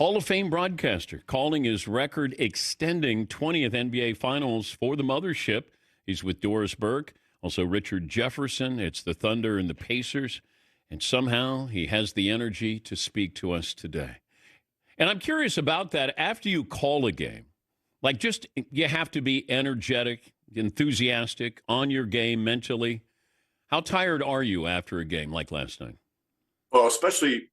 Hall of Fame broadcaster calling his record-extending 20th NBA Finals for the mothership. He's with Doris Burke, also Richard Jefferson. It's the Thunder and the Pacers. And somehow he has the energy to speak to us today. And I'm curious about that. After you call a game, like just you have to be energetic, enthusiastic, on your game mentally. How tired are you after a game like last night? Well, especially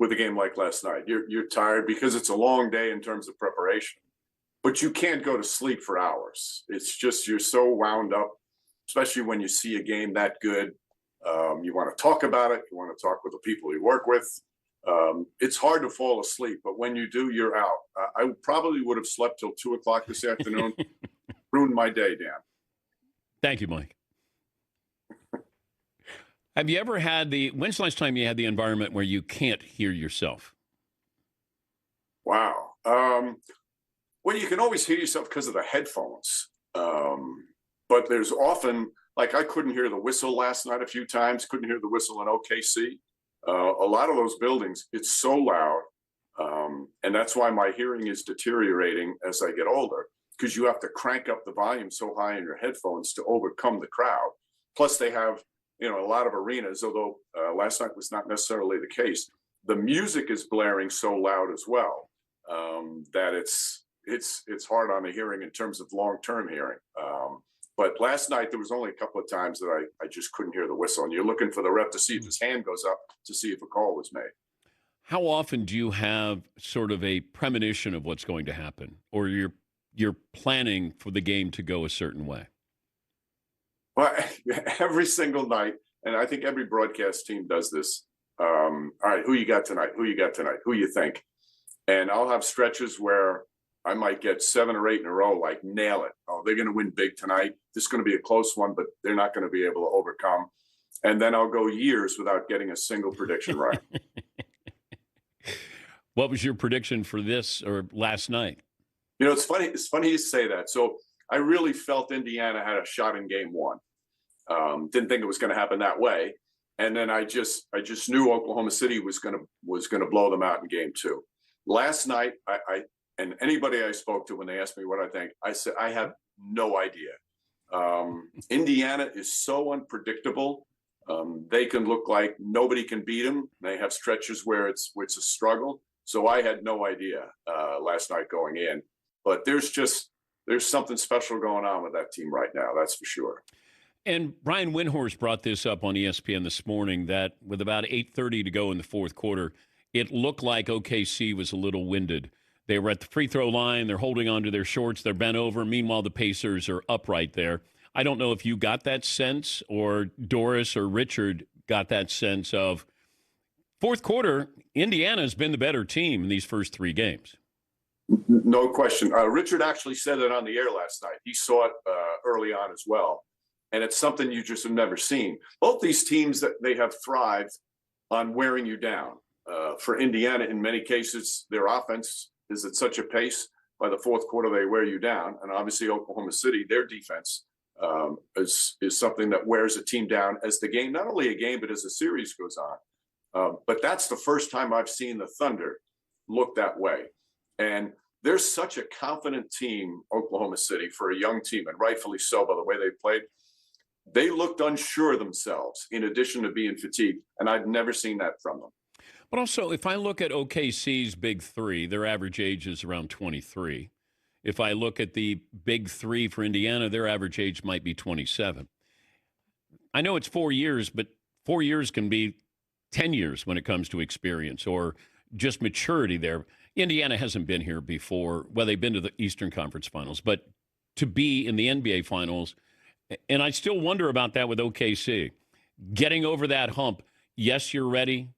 with a game like last night, you're tired because it's a long day in terms of preparation, but you can't go to sleep for hours. It's just, you're so wound up, especially when you see a game that good. You want to talk about it. You want to talk with the people you work with. It's hard to fall asleep, but when you do, you're out. I probably would have slept till 2:00 this afternoon. Ruined my day, Dan. Thank you, Mike. Have you ever had when's the last time you had the environment where you can't hear yourself? Wow. Well, you can always hear yourself because of the headphones. But there's often, like I couldn't hear the whistle last night a few times, couldn't hear the whistle in OKC. A lot of those buildings, it's so loud. And that's why my hearing is deteriorating as I get older, because you have to crank up the volume so high in your headphones to overcome the crowd. Plus they have, a lot of arenas, although last night was not necessarily the case. The music is blaring so loud as well that it's hard on the hearing in terms of long-term hearing. But last night there was only a couple of times that I just couldn't hear the whistle, and you're looking for the ref to see if his hand goes up to see if a call was made. How often do you have sort of a premonition of what's going to happen, or you're planning for the game to go a certain way? Well, every single night, and I think every broadcast team does this. All right, who you got tonight? Who you got tonight? Who you think? And I'll have stretches where I might get 7 or 8 in a row, like nail it. Oh, they're going to win big tonight. This is going to be a close one, but they're not going to be able to overcome. And then I'll go years without getting a single prediction right. What was your prediction for this or last night? It's funny. It's funny you say that. So I really felt Indiana had a shot in game one. Didn't think it was going to happen that way. And then I just knew Oklahoma City was going to blow them out in game two. Last night, and anybody I spoke to when they asked me what I think, I said, I have no idea. Indiana is so unpredictable. They can look like nobody can beat them. They have stretches where it's a struggle. So I had no idea last night going in. But there's something special going on with that team right now. That's for sure. And Brian Windhorst brought this up on ESPN this morning, that with about 8:30 to go in the fourth quarter, it looked like OKC was a little winded. They were at the free throw line. They're holding on to their shorts. They're bent over. Meanwhile, the Pacers are upright there. I don't know if you got that sense, or Doris or Richard got that sense of fourth quarter, Indiana has been the better team in these first 3 games. No question. Richard actually said it on the air last night. He saw it early on as well. And it's something you just have never seen. Both these teams, that they have thrived on wearing you down. For Indiana, in many cases, their offense is at such a pace, by the fourth quarter they wear you down. And obviously Oklahoma City, their defense is something that wears a team down as the game, not only a game, but as the series goes on. But that's the first time I've seen the Thunder look that way. And they're such a confident team, Oklahoma City, for a young team, and rightfully so by the way they played. They looked unsure of themselves in addition to being fatigued, and I've never seen that from them. But also, if I look at OKC's big 3, their average age is around 23. If I look at the big 3 for Indiana, their average age might be 27. I know it's 4 years, but 4 years can be 10 years when it comes to experience or just maturity there. Indiana hasn't been here before. Well, they've been to the Eastern Conference Finals, but to be in the NBA Finals, and I still wonder about that with OKC. Getting over that hump, yes, you're ready.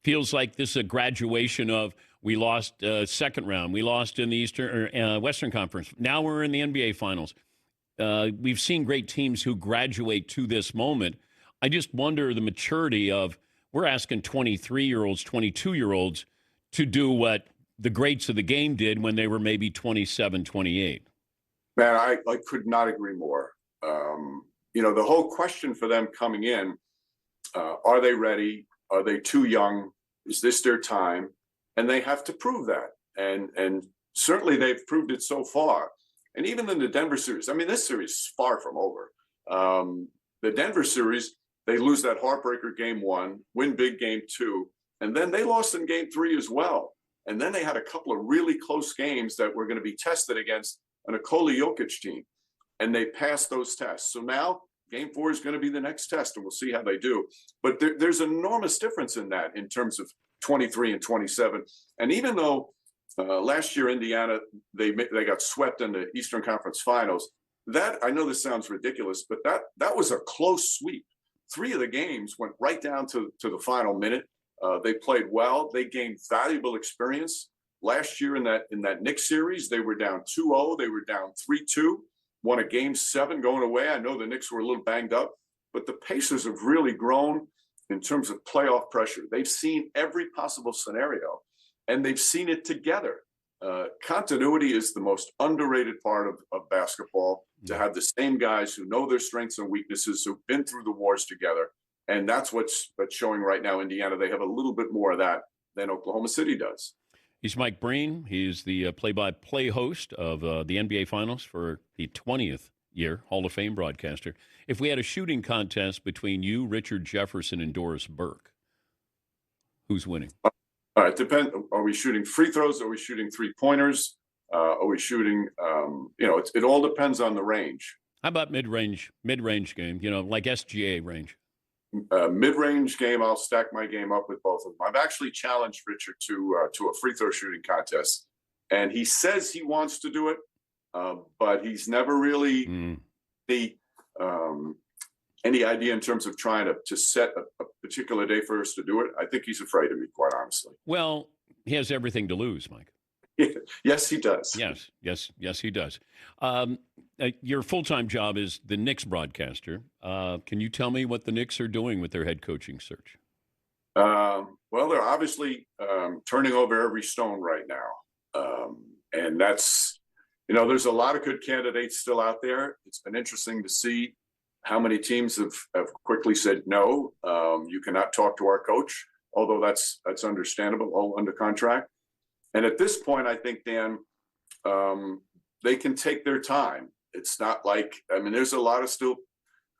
Feels like this is a graduation of, we lost second round. We lost in the Western Conference. Now we're in the NBA Finals. We've seen great teams who graduate to this moment. I just wonder the maturity of, we're asking 23-year-olds, 22-year-olds to do what the greats of the game did when they were maybe 27, 28. Man, I could not agree more. The whole question for them coming in, are they ready? Are they too young? Is this their time? And they have to prove that. and certainly they've proved it so far. And even in the Denver series, I mean, this series is far from over. The Denver series, they lose that heartbreaker game 1, win big game 2, and then they lost in game 3 as well. And then they had a couple of really close games that were going to be tested against a Nikola Jokic team, and they passed those tests. So now game 4 is going to be the next test, and we'll see how they do. But there's an enormous difference in that in terms of 23 and 27. And even though last year Indiana, they got swept in the Eastern Conference Finals, that, I know this sounds ridiculous, but that was a close sweep. 3 of the games went right down to the final minute. They played well. They gained valuable experience. Last year in that Knicks series, they were down 2-0. They were down 3-2. Won a game 7 going away. I know the Knicks were a little banged up, but the Pacers have really grown in terms of playoff pressure. They've seen every possible scenario, and they've seen it together. Continuity is the most underrated part of basketball, to have the same guys who know their strengths and weaknesses, who've been through the wars together. And that's what's showing right now. Indiana, they have a little bit more of that than Oklahoma City does. He's Mike Breen. He's the play-by-play host of the NBA Finals for the 20th year, Hall of Fame broadcaster. If we had a shooting contest between you, Richard Jefferson, and Doris Burke, who's winning? All right, depend. Are we shooting free throws? Are we shooting 3-pointers? Are we shooting? It all depends on the range. How about mid-range game? Like SGA range. Mid-range game, I'll stack my game up with both of them. I've actually challenged Richard to a free throw shooting contest, and he says he wants to do it, but he's never really any idea in terms of trying to set a particular day for us to do it. I think he's afraid of me, quite honestly. Well, he has everything to lose, Mike. Yes, he does. Yes, he does. Your full-time job is the Knicks broadcaster. Can you tell me what the Knicks are doing with their head coaching search? Well, they're obviously turning over every stone right now. And that's, there's a lot of good candidates still out there. It's been interesting to see how many teams have quickly said, no, you cannot talk to our coach, although that's understandable, all under contract. And at this point, I think, Dan, they can take their time. It's not like, there's a lot of still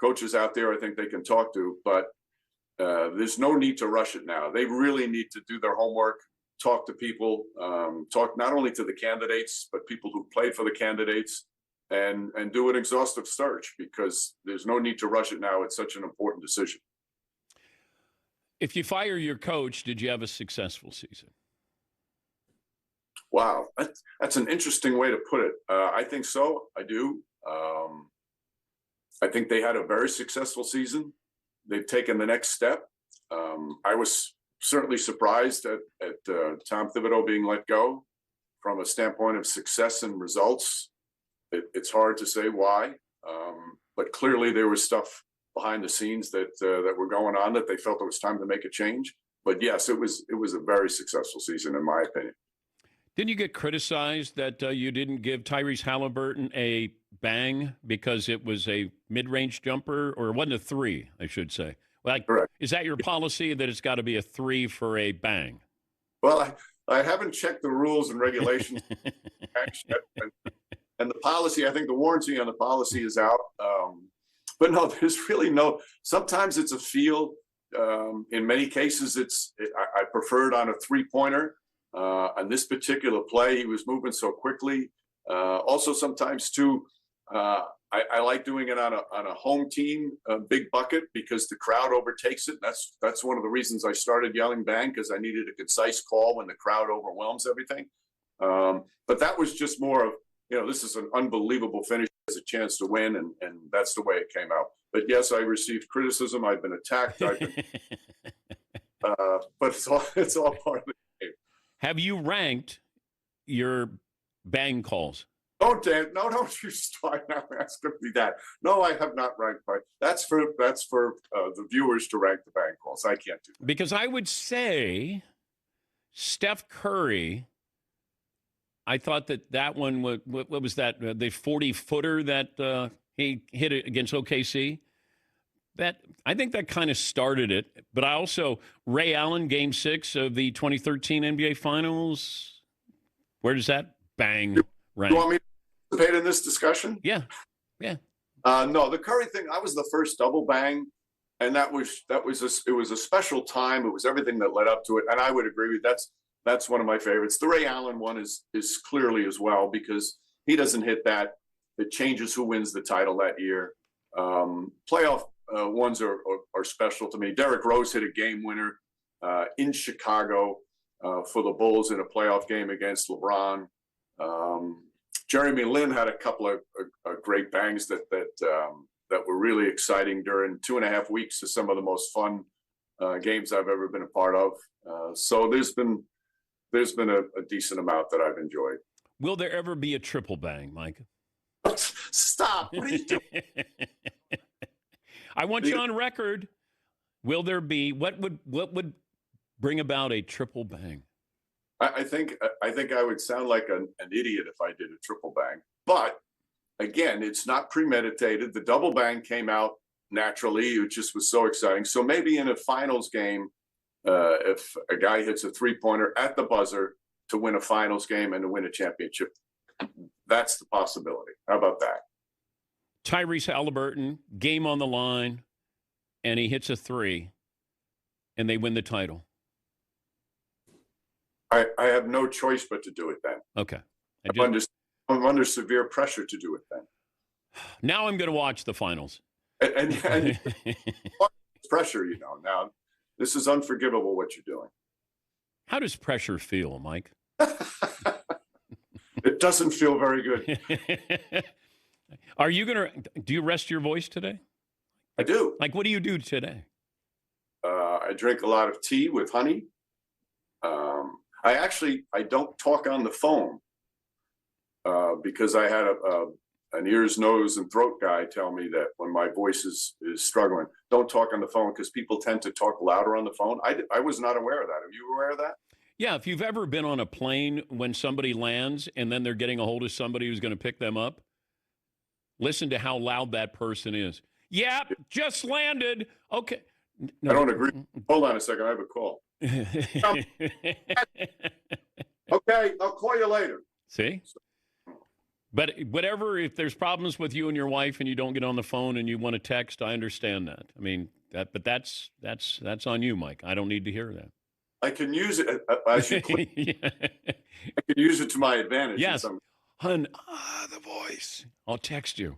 coaches out there I think they can talk to, but there's no need to rush it now. They really need to do their homework, talk to people, talk not only to the candidates, but people who played for the candidates, and do an exhaustive search, because there's no need to rush it now. It's such an important decision. If you fire your coach, did you have a successful season? Wow, that's an interesting way to put it. I think so. I do. I think they had a very successful season. They've taken the next step. I was certainly surprised at Tom Thibodeau being let go. From a standpoint of success and results, it's hard to say why. But clearly there was stuff behind the scenes that were going on that they felt it was time to make a change. But yes, it was a very successful season, in my opinion. Didn't you get criticized that you didn't give Tyrese Halliburton a bang because it was a mid-range jumper, or it wasn't a 3, I should say? Correct. Is that your policy, that it's got to be a 3 for a bang? Well, I haven't checked the rules and regulations. And the policy, I think the warranty on the policy is out. But no, there's really no, sometimes it's a feel. In many cases, I prefer it on a 3-pointer. On this particular play, he was moving so quickly. Also, sometimes too, I like doing it on a home team, a big bucket, because the crowd overtakes it. That's one of the reasons I started yelling bang, because I needed a concise call when the crowd overwhelms everything. But that was just more of, this is an unbelievable finish, as a chance to win, and that's the way it came out. But yes, I received criticism. I've been attacked. But it's all part of the game. Have you ranked your bang calls? Oh, Dan, no, don't you start now asking me that. No, I have not ranked. That's for the viewers to rank the bang calls. I can't do that. Because I would say Steph Curry, I thought that one, what was that, the 40-footer that he hit it against OKC? I think that kind of started it. But I also, Ray Allen, Game 6 of the 2013 NBA Finals, Where does that bang rank? You want me to participate in this discussion? Yeah, yeah. No, the Curry thing. I was the first double bang, and it was a special time. It was everything that led up to it, and I would agree with that's one of my favorites. The Ray Allen one is clearly as well, because he doesn't hit that. It changes who wins the title that year. Playoff ones are special to me. Derrick Rose hit a game winner in Chicago for the Bulls in a playoff game against LeBron. Jeremy Lin had a couple of great bangs that were really exciting during 2.5 weeks of some of the most fun games I've ever been a part of. So there's been a decent amount that I've enjoyed. Will there ever be a triple bang, Mike? Stop! What are you doing? I want you on record. Will there be what would bring about a triple bang? I think I would sound like an idiot if I did a triple bang. But again, it's not premeditated. The double bang came out naturally. It just was so exciting. So maybe in a finals game, if a guy hits a three-pointer at the buzzer to win a finals game and to win a championship, that's the possibility. How about that? Tyrese Halliburton, game on the line, and he hits a three, and they win the title. I have no choice but to do it then. Okay. I'm under severe pressure to do it then. Now I'm going to watch the finals. And pressure, now this is unforgivable what you're doing. How does pressure feel, Mike? It doesn't feel very good. Do you rest your voice today? I do. Like, what do you do today? I drink a lot of tea with honey. I don't talk on the phone because I had an ears, nose, and throat guy tell me that when my voice is struggling, don't talk on the phone because people tend to talk louder on the phone. I was not aware of that. Are you aware of that? Yeah, if you've ever been on a plane when somebody lands and then they're getting a hold of somebody who's going to pick them up, listen to how loud that person is. Yeah, just landed. Okay. No. I don't agree. Hold on a second. I have a call. Okay, I'll call you later. See? But whatever, if there's problems with you and your wife and you don't get on the phone and you want to text, I understand that. I mean, that's on you, Mike. I don't need to hear that. I can use it. I can use it to my advantage. Yes. Hun, the voice. I'll text you.